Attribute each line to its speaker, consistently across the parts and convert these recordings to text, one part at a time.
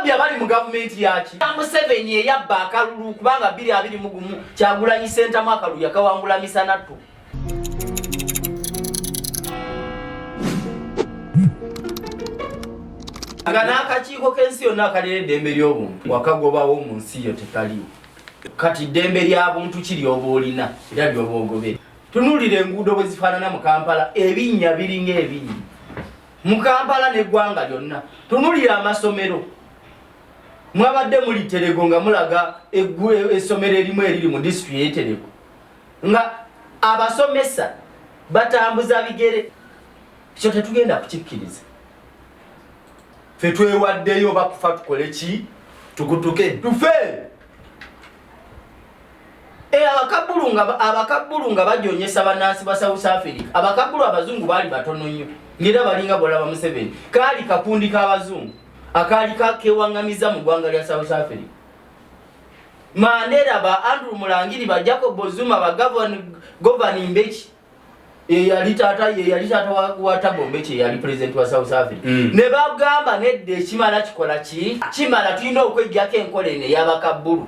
Speaker 1: babbi abali mu gavumenti yaki Museveni eyabba akalulu kubanga 2021 Kyagulanyi Center mu akalulu yakawangula misanatu. Agana akakiiko k'ensi yonna akalera eddembe ly'obuntu wakagobawo mu nsi yo tekaliwo. Kati eddembe ly'abuntu kiri oba olina era ly'oba ogobera. Tunuulira enguudo bwe zifaanana mu Kampala, ebinnya biringa ebinnya mu Kampala ne Gwanga lyonna. Tunuulira amasomero, mwabadde muli Terego nga mulaga essomero erimu eriri mu disitulikiti y'Eterego nga abasomesa batambuza bigere. Ekyo tetugenda kukikkiriza. Ffe twewaddeyo bakufa tukole ki? Tukutuke tufe. Abakabbulu nga bajonyesa bannansi ba South Africa. Abakabbulu abazungu baali batono nnyo ngera balinga bolaba Museveni. Kaali kakundi k'abazungu akaali kakewangamiza mu ggwanga lya South Africa. Mandela ba Andrew Mulangiri ba Jacob Zuma ba governing Mbeki yali tata wa Thabo Mbeki yali president wa South Africa. Ne bagamba nedde kimala kikola ki? Kimala tulina okweggyako enkola eno ey'abakabbulu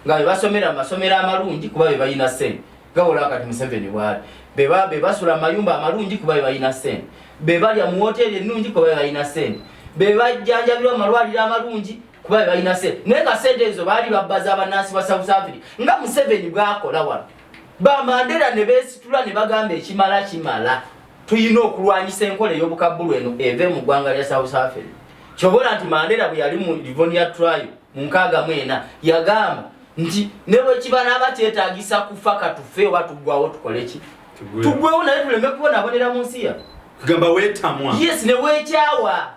Speaker 1: nga basomera amasomero amalungi kuba be balina ssente. Gawola kati Museveni bwali be basula amayumba amalungi kuba be balina ssente. Be balya mu hoteli ennungi kuba be balina ssente. Be bajjanjabirwa amalwaliro amalungi kuba be balina ssente. Naye nga ssente ezo baali babbaza abannansi ba South Africa nga Museveni bw'akola wano. Ba Mandela ne beesitula ne bagamba ekimala tulina okulwanyisa enkola ey'obukabbulu eno eve mu ggwanga lya South Africa. Kyobola nti Mandela bwe yali mu Livonia trial mu 64 yagamba nti ne bwe kiba n'abakyetaagisa kufa katufe oba tuggwawo tukole ki? Tuggwewo naye tuleme kubonabonera mu nsi yaffe.
Speaker 2: Kugamba weetamwa.
Speaker 1: Yes, ne weekyawa.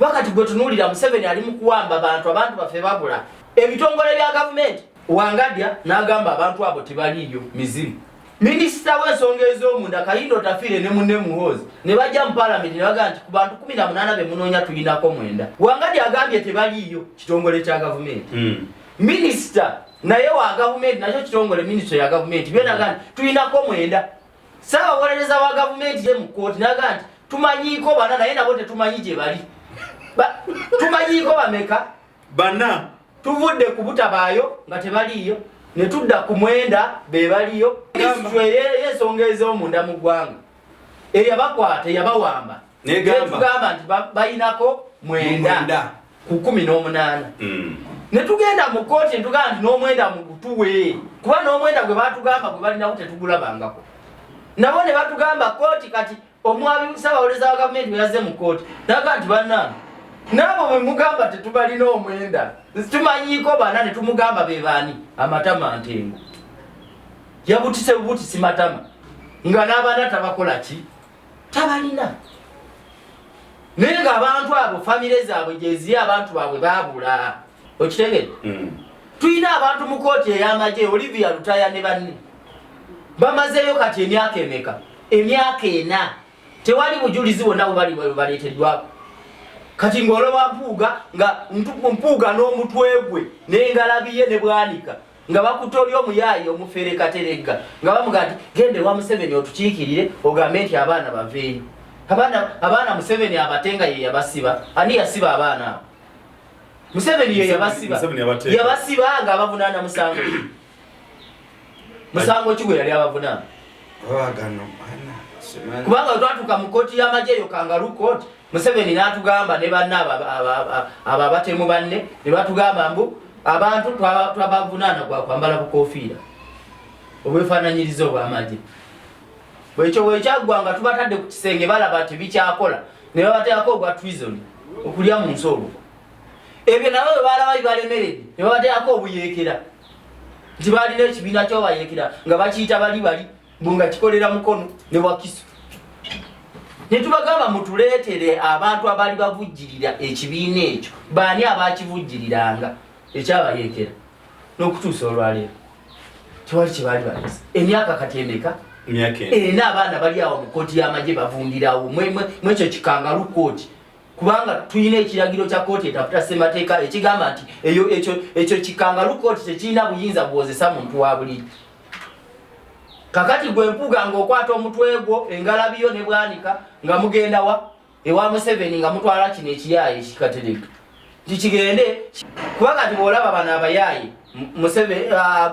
Speaker 1: Wakati gwe tunuulira Museveni ali mu kuwamba abantu baffe babula. Ebitongole bya gavumenti Wangadya n'agamba abantu abo tebaliyo mizimu. Minisita w'ensonga ez'omunda Kayindo Tafiire ne munne Muhoozi ne bajja mu Parliament ne bagamba nti ku bantu 18 be munoonya tulinako 9. Wangadya agambye tebaliyo kitongole kya gavumenti. Minisita naye wa gavumenti nakyo kitongole ministry ya gavumenti byonna agamba tulinako 9. Ssaabawolereza wa gavumenti ye mu kkooti n'agamba nti tumanyiiko bana naye nabo tetumanyi gye bali. Tumanyiiko bameka?
Speaker 2: Bana
Speaker 1: tuvudde ku butabaayo nga tebaliyo ne tudda ku 9 be baliyo. Ensonga ez'omunda mu ggwanga eyabakwata eyabawamba tugamba nti bayinako 9 ku 18. Ne tugenda mu kkooti tugamba nti n'omwenda mu gutuwe kuba n'omwenda gwe batugamba gwe balinawo tetugulabangako. Nabo ne batugamba kkooti kati omwami Ssaabawolereza wa gavumenti bwe yazze mu kkooti naga nti bannange nabo bwe mugamba tetubalina omwenda tumanyiiko bana ne tumugamba be baani amatama ntengo yabutise bubutisi matama nga n'abaana tabakola ki? Tabalina. Naye ng'abantu abo famire zaabwe gyeziri abantu baabwe baabula. Okitegedde? Tulina abantu mu kkooti ey'amagye Olivia Lutaya ne banne bamazeeyo kati emyaka emeka? Emyaka 4 tewali bujulizi bwonna bwe baleeteddwako. Kati ng'oloba Mpuuga nga Mpuuga n'omutwe gwe n'engalabiye ne Bwanika nga bakutoli omuyaayi omufere Kateregga nga bamuga nti gende wa Museveni otukiikirire ogambe nti abaana baveeyo. Abaana Museveni abatenga ye yabasiba. Ani yasiba abaana abo? Museveni ye yabasiba. Yabasiba nga abavunaana musango. Musango ki gwe yali abavunaana? Kubanga twatuuka mu kkooti y'amagye eyo Kangaroo Court Museveni n'atugamba ne banne abatemu banne ne batugamba mbu abantu twabavunaana gwa kwambala bukoofiira obwefaananyiriza obw'amagye. Bwekyo bwekyaggwanga tubatadde ku kisenge balaba nti bikyakola ne babateekako ogwa treason okulya mu nsi olwo. Ebyo nabo bwe balaba bibalemeredde ne babateekako obuyeekera nti balina ekibiina ky'obayeekera nga bakiyita bali mbu nga kikolera mukono ne Wakiso. Ne tubagamba mutuleetere abantu abali bavujjirira ekibiina ekyo baani abakivujjiriranga ekyabayeekera n'okutuusa olwaleero tewali kye baali balesa. Emyaka kati emeka? N'abaana bali awo mu kkooti y'amagye bavundirawo mu ekyo kikangalu kkooti kubanga tulina ekiragiro kya kkooti etaputa ssemateeka ekigamba nti ekyo kikangalu kkooti tekirina buyinza buwozesa muntu wa bulijjo. Kakati gwe Mpuuga ng'okwata omutwe gwo engalabiyo ne Bwanika nga mugenda ewa Museveni nga mutwala kino ekiyaayi ekikatereka kikigende kuba kati bwolaba bano abayayi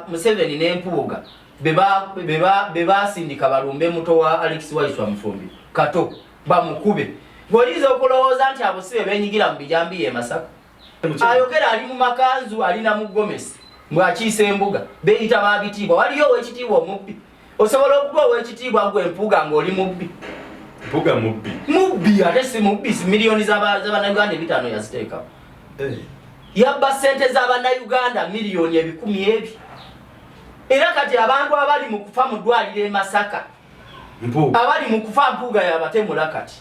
Speaker 1: Museveni n'empuuga bebasindika balumbe muto wa Alex Waiswa Mufumbi kato bamukube bwoliza okulowooza nti abosibe benyigira mu bijambi ye Masaka ayogera ali mu makanzu alina mu gomesi bwakiisa embuga beyita babitiibwa waliyo owekitiibwa omubbi osobola okuba owekitiibwa gwe empuuga ng'oli mubbi
Speaker 2: mpuuga
Speaker 1: mubbi ate si mubbi si miliyoni z'abannayuganda 5 yaziteeka yabba ssente z'abannayuganda miliyoni 10,000 era kati abantu abali mu kufa mu ddwaliro e Masaka abali mu kufa mpuuga yabatemula kati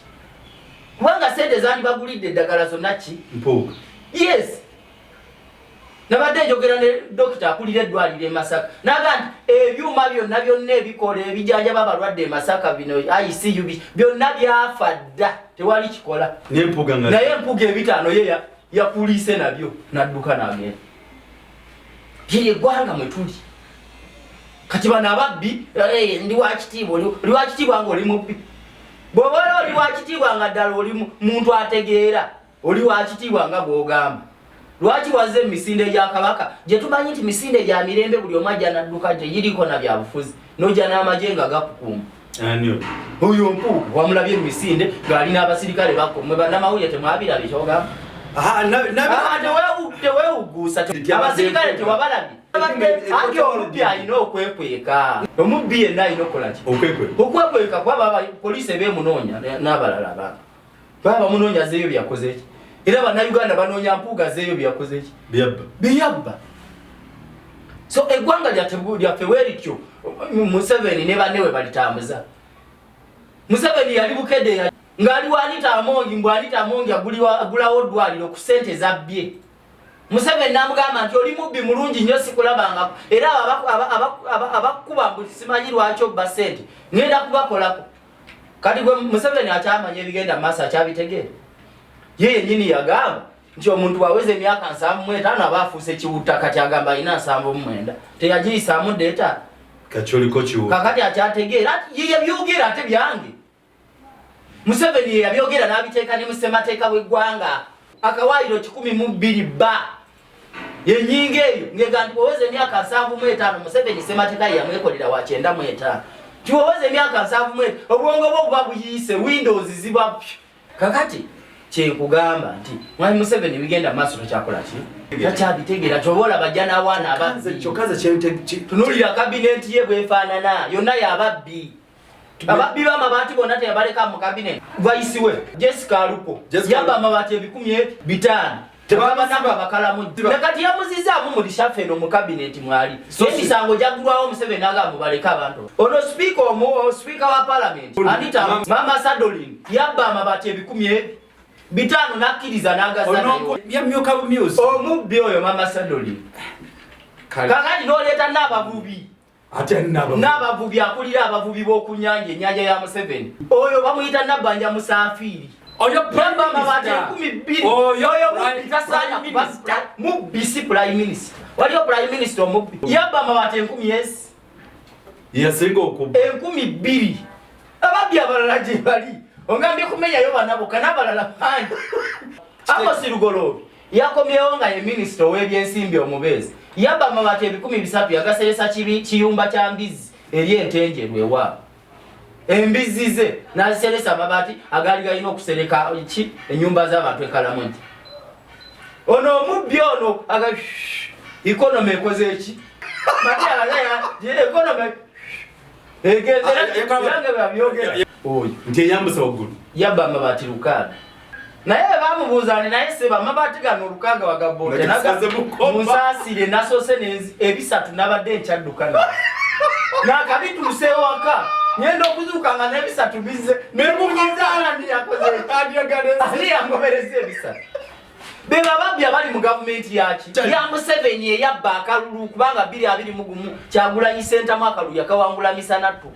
Speaker 1: kubanga ssente zandi bagulidde eddagala zonna ki
Speaker 2: mpuuga
Speaker 1: yes nabadde njogera ne dokita akulira eddwaliro e Masaka naga nti ebyuma byonna ebikola ebijanja babalwadde e Masaka bino ICU byonna byafa dda tewali kikola naye empuuga 5 ye yakulise nabyo nadduka n'agenda ye Gwanga mwe tuli kati bano ababbi ndi wakitiibwa ng'oli mubbi bw'oba oli wakitiibwa nga ddala oli muntu ategeera oli wakitiibwa nga bw'ogamba lwaki wazze emisinde gya Kabaka gye tumanyi nti misinde gya mirembe buli omu ajja n'adduka tegiriko na byabufuzi n'ojja n'amagye nga gakukuuma oyo mpuuga wamulabye emisinde ng'ali n'abasirikale bakomwe bannamawulire temwabirabye kyogamba tewewuguusa abasirikale tewabalabye anti omubbi alina okwekweka omubbi yenna alina okukola ki okwekweka kuba poliisi beemunoonya n'abalala abantu baba bamunoonya zeeyo byakoze eki era bannayuganda banoonya mpuuga zeeyo byakoze eki biyabba so eggwanga lyaffe weerityo Museveni ne banne we balitambuza Museveni yali bukedde ngali wanita amongi mbwanita amongi agulawo ddwaliro ku ssente zabbye Museveni namugamba nti oli mubbi mulungi nnyo sikulabanga era abakuba mbu simanyi lwaki obba ssente ngenda kubakolako kati gwe Museveni akyamanya ebigenda maaso akyabitegeera ye yennyini yagamba nti omuntu waweze emyaka 75 aba afuuse kiwutta kati agamba alina 79 teyagiyisaamu deeta kakati akyategeera ye yabyogera ate byange Museveni yabyogera n'abiteeka ne musemateeka w'eggwanga akawaayiro 120 bba yenyinga eyo ngega nti bwoweze emyaka 75 Museveni semateeka yamwekolera wa 95 tiwoweze emyaka 75 obwongo bwo buba buyiise Windows ziba kakati kyekugamba nti mwami Museveni bigenda maaso takyakola ki takyabitegeera kyobola bajja n'abaana ababbi tunulira kabineti ye bwefaanana yonna y'ababbi ababbi b'amabaati bonna teyabaleka mu kabineti vaisiwe Jessica Alupo yabba amabaati 5,000 tebabananga bakalamu nakati yamuzizaamu mu lishaffe eno mu kabineti mwali emisango jaggulwawo Museveni agamba baleka abantu ono speaker wa parliament Anita Mama Sadolin yabba amabaati 5,000 nakkiriza n'agaza
Speaker 2: yamyuka bumyuzi
Speaker 1: omubbi oyo Mama Sadolin kakati n'oleeta n'abavubi n'abavubi akulira abavubi b'oku nnyanja ennyanja ya Museveni oyo bamuyita Nabbanja Musafiri oyo yabba amabaati 2,000 oyo mubbi si prime minister waliyo prime minister omubbi yabba amabaati 10,000
Speaker 2: yasinga okuba
Speaker 1: 2,000 ababbi abalala gye bali ongambye kumenyayo banaboka n'abalala bangi Amos Lugoloobi yakomyewo nga ye minisita ow'ebyensimbi omubeezi yabba amabaati 300 yagaseresa kiyumba kya mbizi eri entenjerwa ewaabwe embizi ze n'aziseresa amabaati agaali galina okusereka ennyumba z'abantu ekalamonti ono omubbi ono ikonomi ekoze eki ikonomi egezera byabyogera oyo
Speaker 2: nti eyambusa waggulu
Speaker 1: yabba amabaati 600 naye bamubuuza naye seba amabaati gano 600 wagaboote munsaasire nasoose ebisatu nabadde nkyaddukana nakabituuse waka ngenda okuzuuka nga n'ebisatu bizze nemugizaani yangobereza ebisatu be bababbi abali mu gavumenti yaki ya Museveni eyabba akalulu kubanga 2021 Kyagulanyi Ssentamu akalulu yakawangula misanatu